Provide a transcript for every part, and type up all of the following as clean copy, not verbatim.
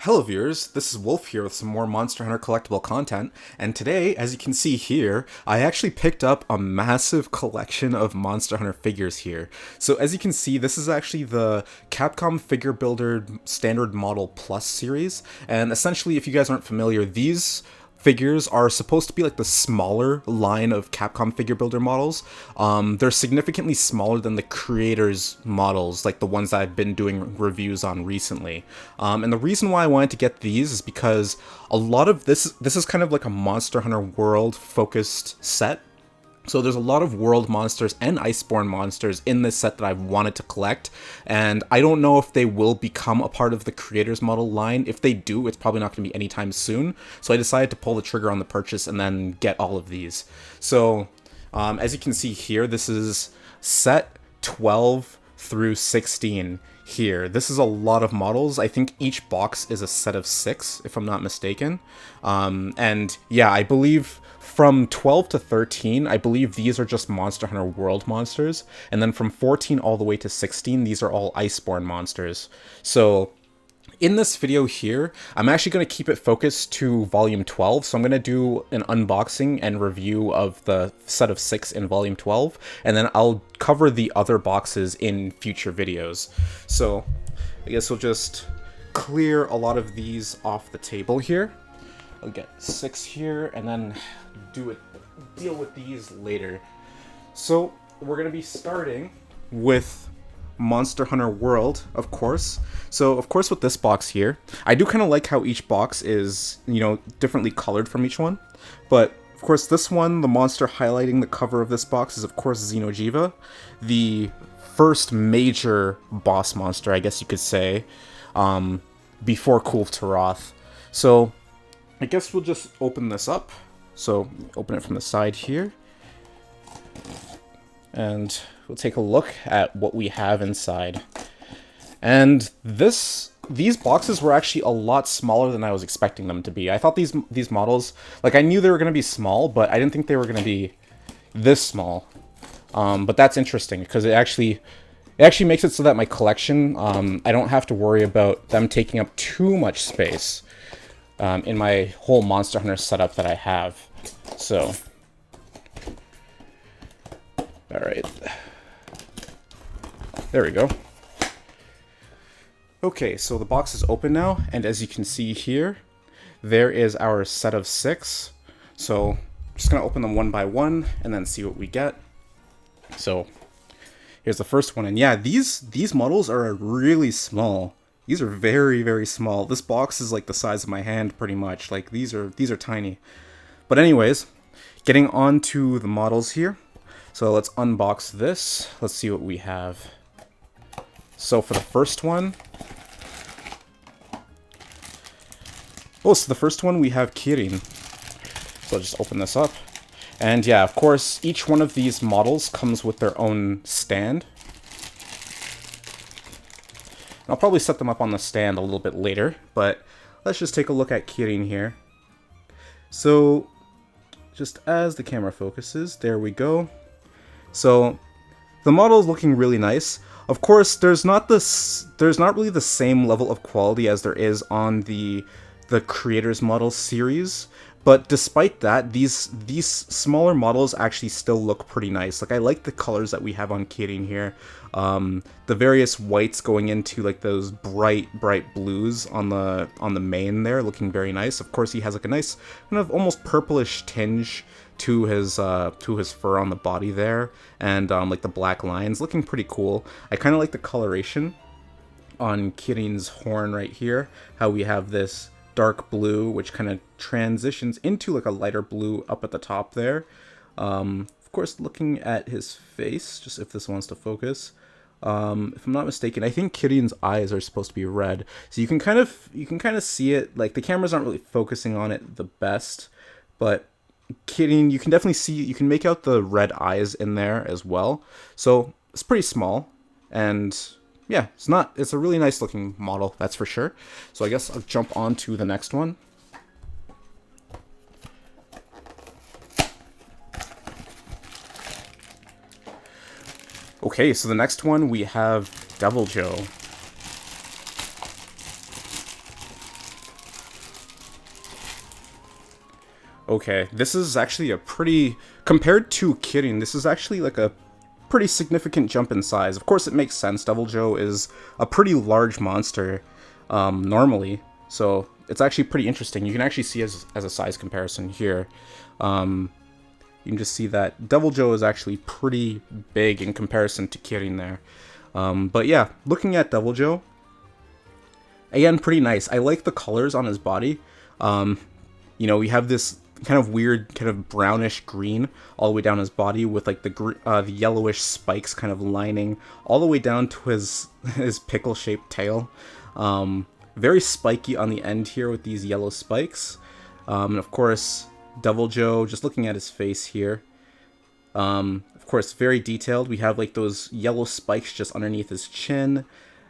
Hello viewers, this is Wolf here with some more Monster Hunter collectible content, and today, as you can see here, I actually picked up a massive collection of Monster Hunter figures here. So as you can see, this is actually the Capcom Figure Builder Standard Model Plus series, and essentially, if you guys aren't familiar, these figures are supposed to be like the smaller line of Capcom figure builder models. They're significantly smaller than the creators models, like the ones that I've been doing reviews on recently. And the reason why I wanted to get these is because a lot of this is kind of like a Monster Hunter World focused set. So there's a lot of world monsters and iceborne monsters in this set that I've wanted to collect, and I don't know if they will become a part of the creators model line. If they do, it's probably not going to be anytime soon, so I decided to pull the trigger on the purchase and then get all of these. So as you can see here, this is set 12 through 16 here. This is a lot of models. I think each box is a set of 6, if I'm not mistaken. And yeah, I believe from 12 to 13, I believe these are just Monster Hunter World monsters, and then from 14 all the way to 16, these are all Iceborne monsters. So in this video here, I'm actually going to keep it focused to Volume 12, so I'm going to do an unboxing and review of the set of 6 in Volume 12, and then I'll cover the other boxes in future videos. So I guess we'll just clear a lot of these off the table here. I'll get 6 here, and then deal with these later. So we're going to be starting with Monster Hunter World, of course. So, of course, with this box here, I do kind of like how each box is, differently colored from each one. But, of course, this one, the monster highlighting the cover of this box is, of course, Xeno'jiiva, the first major boss monster, I guess you could say, before Kulve Taroth. So, I guess we'll just open this up. So, open it from the side here. And we'll take a look at what we have inside. And these boxes were actually a lot smaller than I was expecting them to be. I thought these models, like, I knew they were going to be small, but I didn't think they were going to be this small. But that's interesting, because it actually makes it so that my collection, I don't have to worry about them taking up too much space in my whole Monster Hunter setup that I have. So, alright. There we go. Okay, so the box is open now, and as you can see here, there is our set of 6. So, I'm just going to open them one by one, and then see what we get. So, here's the first one, and yeah, these models are really small. These are very, very small. This box is like the size of my hand, pretty much. Like, these are tiny. But anyways, getting on to the models here. So let's unbox this. Let's see what we have. So for the first one... Oh, so the first one we have Kirin. So I'll just open this up. And yeah, of course, each one of these models comes with their own stand. I'll probably set them up on the stand a little bit later, but let's just take a look at Kirin here. So, just as the camera focuses, there we go. So, the model is looking really nice. Of course, there's not really the same level of quality as there is on the Creators Model series. But despite that, these smaller models actually still look pretty nice. Like, I like the colors that we have on Kirin here. The various whites going into like those bright blues on the mane there, looking very nice. Of course, he has like a nice kind of almost purplish tinge to his fur on the body there, and like the black lines, looking pretty cool. I kind of like the coloration on Kirin's horn right here. How we have this dark blue, which kind of transitions into like a lighter blue up at the top there. Of course, looking at his face, just if this wants to focus. If I'm not mistaken, I think Kirin's eyes are supposed to be red, so you can kind of see it. Like, the cameras aren't really focusing on it the best, but Kirin, you can definitely see, you can make out the red eyes in there as well. So it's pretty small, and yeah, it's a really nice looking model, that's for sure. So I guess I'll jump on to the next one. Okay, so the next one we have Devil Joe. Okay, this is actually a pretty... Compared to Kirin, this is actually like a pretty significant jump in size. Of course, it makes sense. Deviljho is a pretty large monster normally, so it's actually pretty interesting. You can actually see as a size comparison here. You can just see that Deviljho is actually pretty big in comparison to Kirin there. But yeah, looking at Deviljho, again, pretty nice. I like the colors on his body. You know, we have this kind of weird, kind of brownish green all the way down his body with like the yellowish spikes kind of lining all the way down to his pickle-shaped tail. Very spiky on the end here with these yellow spikes. And of course, Deviljho, just looking at his face here, of course, very detailed. We have like those yellow spikes just underneath his chin,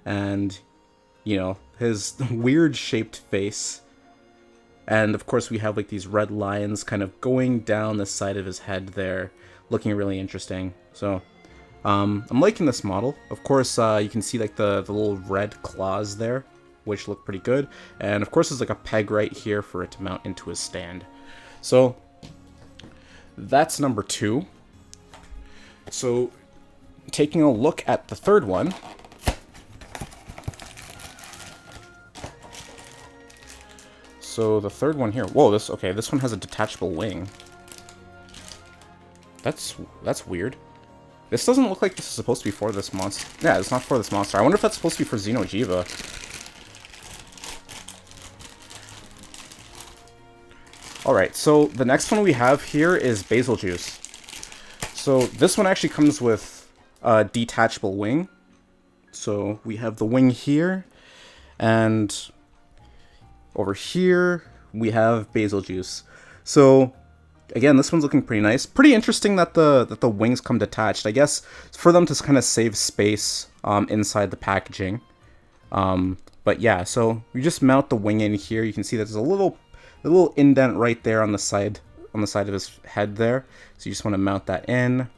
and you know, his weird shaped face. And of course we have like these red lines kind of going down the side of his head there, looking really interesting. So I'm liking this model. Of course you can see like the little red claws there, which look pretty good. And of course there's like a peg right here for it to mount into his stand. So that's number 2. So taking a look at the third one, so the third one here, whoa, this one has a detachable wing. That's weird. This doesn't look like this is supposed to be for this monster. Yeah, it's not for this monster. I wonder if that's supposed to be for Xeno'jiiva. Alright, so the next one we have here is Basil Juice. So this one actually comes with a detachable wing. So we have the wing here, and over here we have Basil Juice. So again, this one's looking pretty nice. Pretty interesting that the wings come detached. I guess for them to kind of save space inside the packaging. But yeah, so you just mount the wing in here. You can see that there's a little indent right there on the side of his head there. So you just want to mount that in.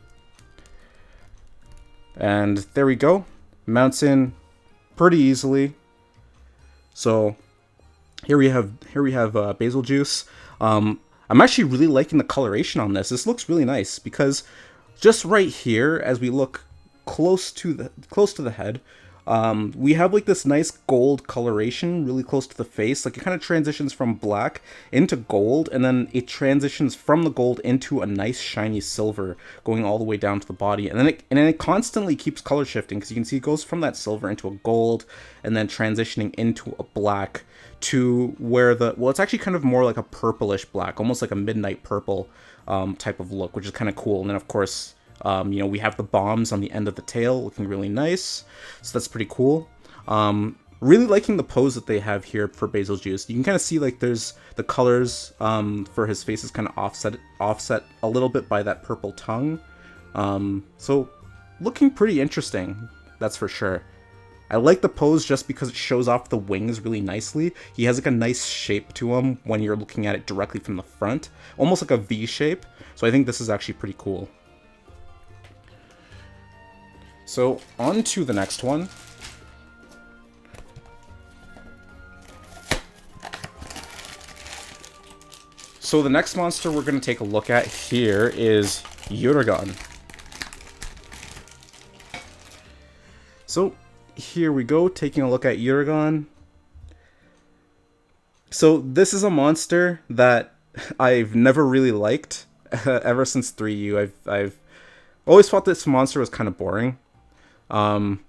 And there we go. Mounts in pretty easily. So here we have Basil Juice. I'm actually really liking the coloration on this. This looks really nice because just right here, as we look close to the head, we have like this nice gold coloration really close to the face. Like it kind of transitions from black into gold, and then it transitions from the gold into a nice shiny silver going all the way down to the body. And then it constantly keeps color shifting, because you can see it goes from that silver into a gold and then transitioning into a black to where it's actually kind of more like a purplish black, almost like a midnight purple type of look, which is kind of cool. And then of course, you know, we have the bombs on the end of the tail looking really nice. So that's pretty cool. Really liking the pose that they have here for Basil Juice. You can kind of see like there's the colors for his face is kind of offset a little bit by that purple tongue. So looking pretty interesting, that's for sure. I like the pose just because it shows off the wings really nicely. He has like a nice shape to him when you're looking at it directly from the front, almost like a V shape. So I think this is actually pretty cool. So on to the next one. So the next monster we're going to take a look at here is Uragon. So here we go, taking a look at Uragon. So this is a monster that I've never really liked ever since 3U. I've always thought this monster was kind of boring. I'm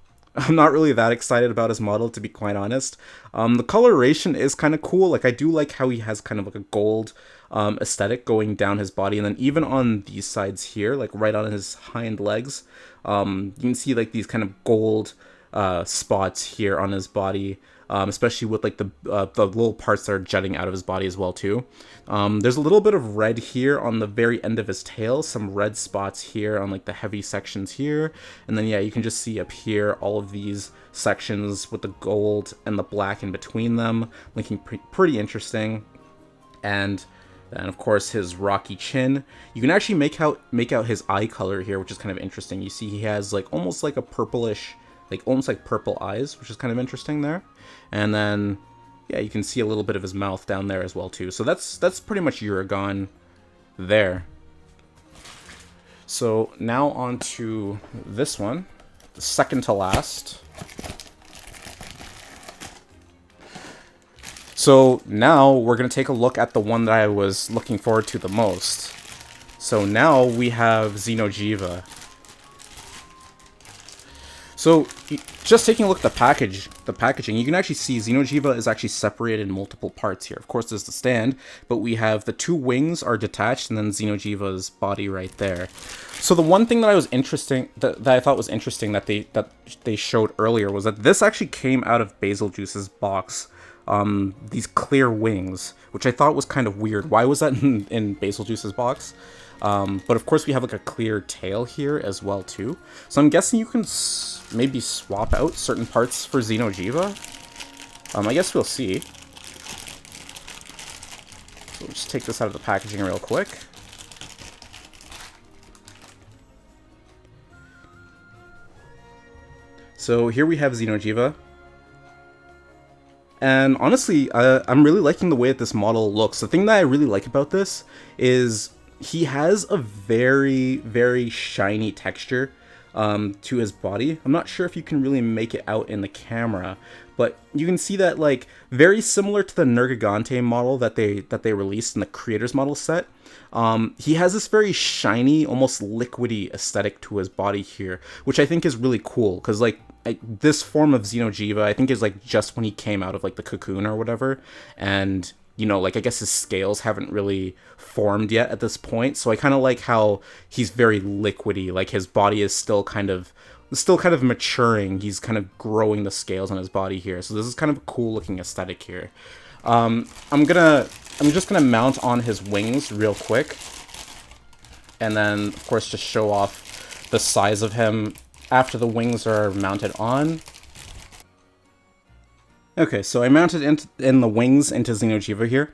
not really that excited about his model, to be quite honest. The coloration is kind of cool. Like I do like how he has kind of like a gold aesthetic going down his body, and then even on these sides here, like right on his hind legs, you can see like these kind of gold spots here on his body, especially with like the little parts that are jutting out of his body as well too. There's a little bit of red here on the very end of his tail, some red spots here on like the heavy sections here, and then yeah, you can just see up here all of these sections with the gold and the black in between them, looking pretty interesting. And then of course his rocky chin. You can actually make out his eye color here, which is kind of interesting. You see he has like almost like a purplish, like almost like purple eyes, which is kind of interesting there. And then yeah, you can see a little bit of his mouth down there as well too. So that's pretty much Uragon. there. So now on to this one, the second to last. So now we're going to take a look at the one that I was looking forward to the most. So now we have Xeno Jiva. So just taking a look at the packaging, you can actually see Xeno Jiva is actually separated in multiple parts here. Of course, there's the stand, but we have the two wings are detached, and then Xeno Jiva's body right there. So the one thing that I thought was interesting that they showed earlier was that this actually came out of Basil Juice's box. These clear wings, which I thought was kind of weird. Why was that in Basil Juice's box? But of course we have like a clear tail here as well too. So I'm guessing you can maybe swap out certain parts for Xeno Jiva. I guess we'll see. So we'll just take this out of the packaging real quick. So here we have Xeno Jiva. And honestly, I'm really liking the way that this model looks. The thing that I really like about this is he has a very, very shiny texture to his body. I'm not sure if you can really make it out in the camera, but you can see that, like, very similar to the Nergigante model that they released in the creators model set. He has this very shiny, almost liquidy aesthetic to his body here, which I think is really cool, because like this form of Xeno Jiva, I think, is like just when he came out of like the cocoon or whatever, and you know, like I guess his scales haven't really formed yet at this point. So I kind of like how he's very liquidy, like his body is still kind of maturing. He's kind of growing the scales on his body here. So this is kind of a cool looking aesthetic here. I'm just gonna mount on his wings real quick, and then of course just show off the size of him after the wings are mounted on. Okay, so I mounted in the wings into Xeno Jiva here,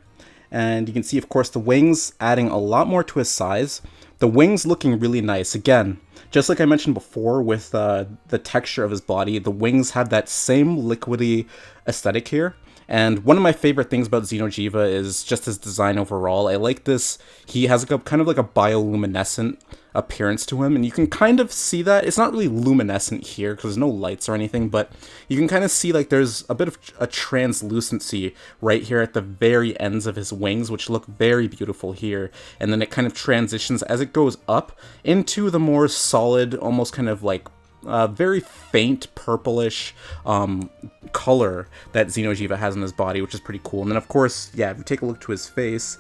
and you can see, of course, the wings adding a lot more to his size. The wings looking really nice. Again, just like I mentioned before with the texture of his body, the wings have that same liquidy aesthetic here. And one of my favorite things about Xeno Jiva is just his design overall. I like this. He has like a kind of like a bioluminescent appearance to him, and you can kind of see that. It's not really luminescent here because there's no lights or anything, but you can kind of see like there's a bit of a translucency right here at the very ends of his wings, which look very beautiful here. And then it kind of transitions as it goes up into the more solid, almost kind of like very faint purplish color that Xeno Jiva has in his body, which is pretty cool. And then of course, yeah, if you take a look to his face,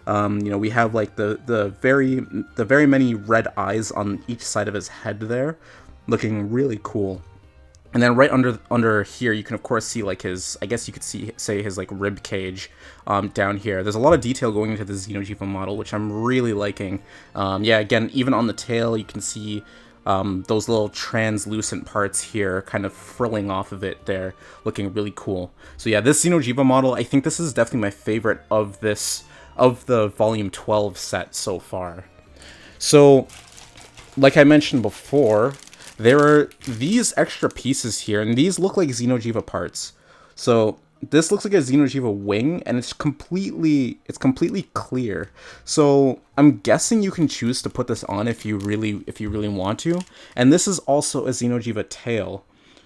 you know, we have like the very many red eyes on each side of his head there, looking really cool. And then right under here, you can of course see like his, I guess you could say his like rib cage down here. There's a lot of detail going into the Xeno Jiva model, which I'm really liking. Yeah, again, even on the tail, you can see those little translucent parts here kind of frilling off of it there, looking really cool. So yeah, this Xeno Jiva model, I think this is definitely my favorite of the Volume 12 set so far. So, like I mentioned before, there are these extra pieces here, and these look like Xeno Jiva parts. So this looks like a Xeno Jiva wing, and it's completely clear. So I'm guessing you can choose to put this on if you really want to. And this is also a Xeno Jiva tail.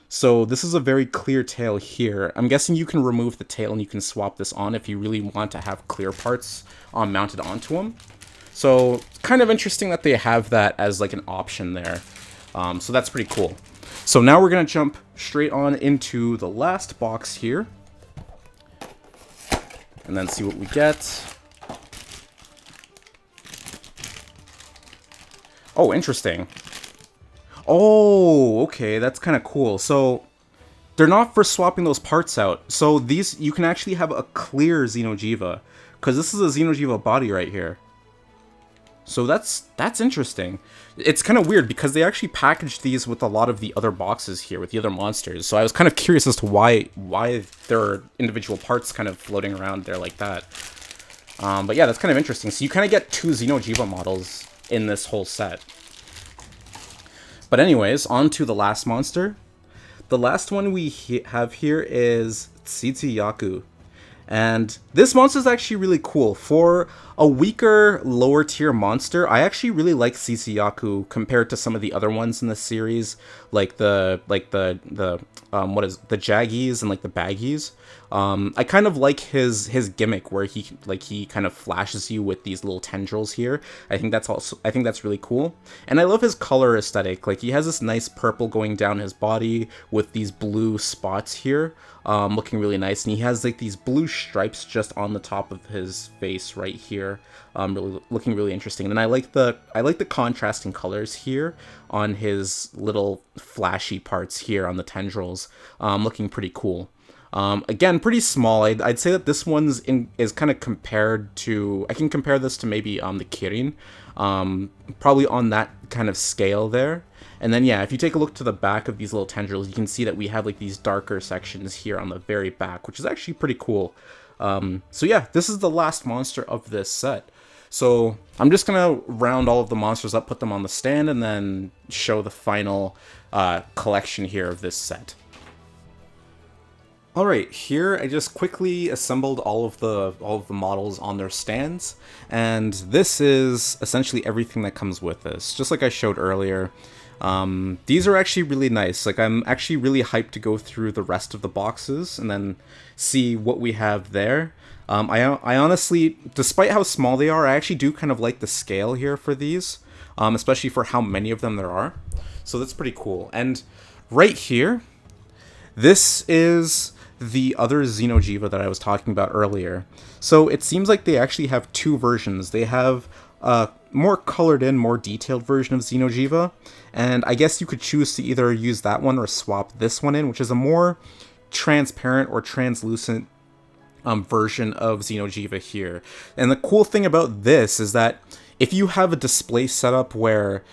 So this is a very clear tail here. I'm guessing you can remove the tail and you can swap this on if you really want to have clear parts mounted onto them. So it's kind of interesting that they have that as like an option there. So that's pretty cool. So now we're gonna jump straight on into the last box here, and then see what we get. Oh, interesting. Oh, okay, that's kind of cool. So they're not for swapping those parts out. So these, you can actually have a clear Xeno Jiva, because this is a Xeno Jiva body right here. So that's interesting. It's kind of weird because they actually packaged these with a lot of the other boxes here with the other monsters. So I was kind of curious as to why there are individual parts kind of floating around there like that. But yeah, that's kind of interesting. So you kind of get two Xeno Jiva models in this whole set. But anyways, on to the last monster. The last one we have here is Tsutsuyaku. And this monster is actually really cool. For a weaker, lower tier monster, I actually really like Sisiyaku compared to some of the other ones in the series, like the what is the Jaggies and like the Baggies. I kind of like his gimmick where he kind of flashes you with these little tendrils here. I think that's really cool, and I love his color aesthetic. Like he has this nice purple going down his body with these blue spots here, looking really nice, and he has like these blue stripes just on the top of his face right here, looking really interesting. And I like the contrasting colors here on his little flashy parts here on the tendrils, looking pretty cool. Again, pretty small. I'd say that this one's is kind of compared to, I can compare this to maybe the Kirin, probably on that kind of scale there. And then yeah, if you take a look to the back of these little tendrils, you can see that we have like these darker sections here on the very back, which is actually pretty cool. So yeah, this is the last monster of this set. So I'm just gonna round all of the monsters up, put them on the stand, and then show the final collection here of this set. Alright, here I just quickly assembled all of the models on their stands, and this is essentially everything that comes with this. Just like I showed earlier, these are actually really nice. Like, I'm actually really hyped to go through the rest of the boxes and then see what we have there. I honestly, despite how small they are, I actually do kind of like the scale here for these, especially for how many of them there are. So that's pretty cool. And right here, this is the other Xeno'jiiva that I was talking about earlier. So it seems like they actually have two versions. They have a more colored in, more detailed version of Xeno'jiiva, and I guess you could choose to either use that one or swap this one in, which is a more transparent or translucent version of Xeno'jiiva here. And the cool thing about this is that if you have a display setup where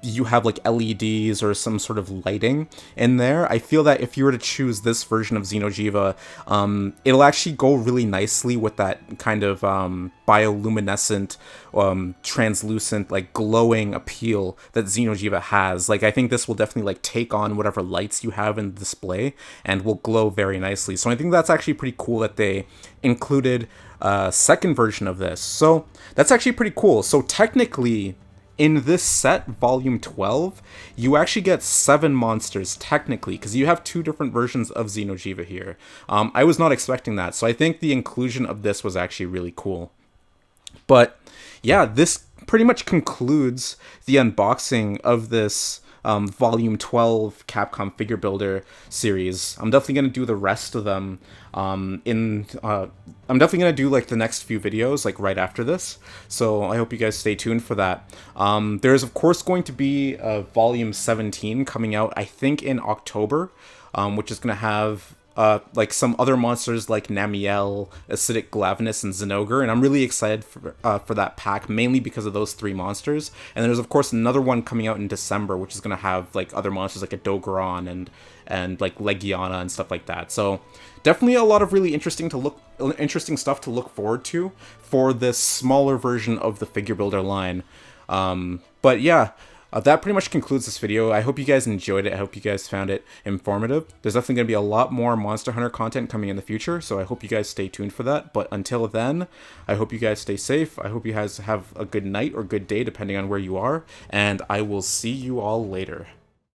you have like LEDs or some sort of lighting in there, I feel that if you were to choose this version of Xeno'jiiva, it'll actually go really nicely with that kind of bioluminescent, translucent, like glowing appeal that Xeno'jiiva has. Like, I think this will definitely like take on whatever lights you have in the display and will glow very nicely. So I think that's actually pretty cool that they included second version of this. So that's actually pretty cool. So technically, in this set, Volume 12, you actually get 7 monsters, technically, because you have 2 different versions of Xeno'jiiva here. I was not expecting that, so I think the inclusion of this was actually really cool. But yeah, this pretty much concludes the unboxing of this Volume 12 Capcom Figure Builder series. I'm definitely going to do the rest of them I'm definitely going to do like the next few videos like right after this, so I hope you guys stay tuned for that. There's of course going to be a Volume 17 coming out, I think in October, which is going to have like some other monsters like Namiel, Acidic Glavenus, and Zinogre, and I'm really excited for that pack, mainly because of those 3 monsters. And there's of course another one coming out in December, which is going to have like other monsters like a Dogoron and like Legiana and stuff like that. So definitely a lot of really interesting stuff to look forward to for this smaller version of the Figure Builder line. But yeah, that pretty much concludes this video. I hope you guys enjoyed it. I hope you guys found it informative. There's definitely going to be a lot more Monster Hunter content coming in the future, so I hope you guys stay tuned for that. But until then, I hope you guys stay safe. I hope you guys have a good night or good day, depending on where you are, and I will see you all later.